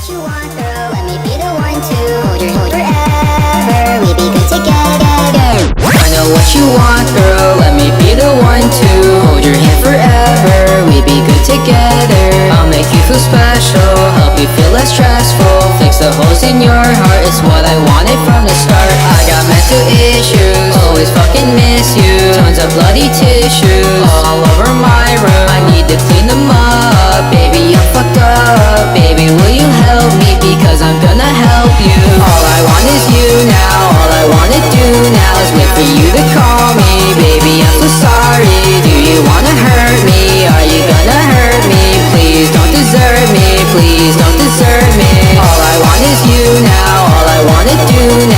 what you want, girl. Let me be the one to hold your hand forever. We be good together. I know what you want, girl. Let me be the one to hold your hand forever. We be good together. I'll make you feel special, help you feel less stressful. Fix the holes in your heart, it's what I wanted from the start. I got mental issues, always fucking miss you. Tons of bloody tissues all over my room. I need to clean them up, baby, I'm fucked up. Baby, will you help me, because I'm gonna help you. All I want is you now, all I wanna do now is wait for you to call me. Baby, I'm so sorry, do you wanna hurt me? Are you gonna hurt me? Please don't desert me, please don't desert me. All I want is you now, all I wanna do now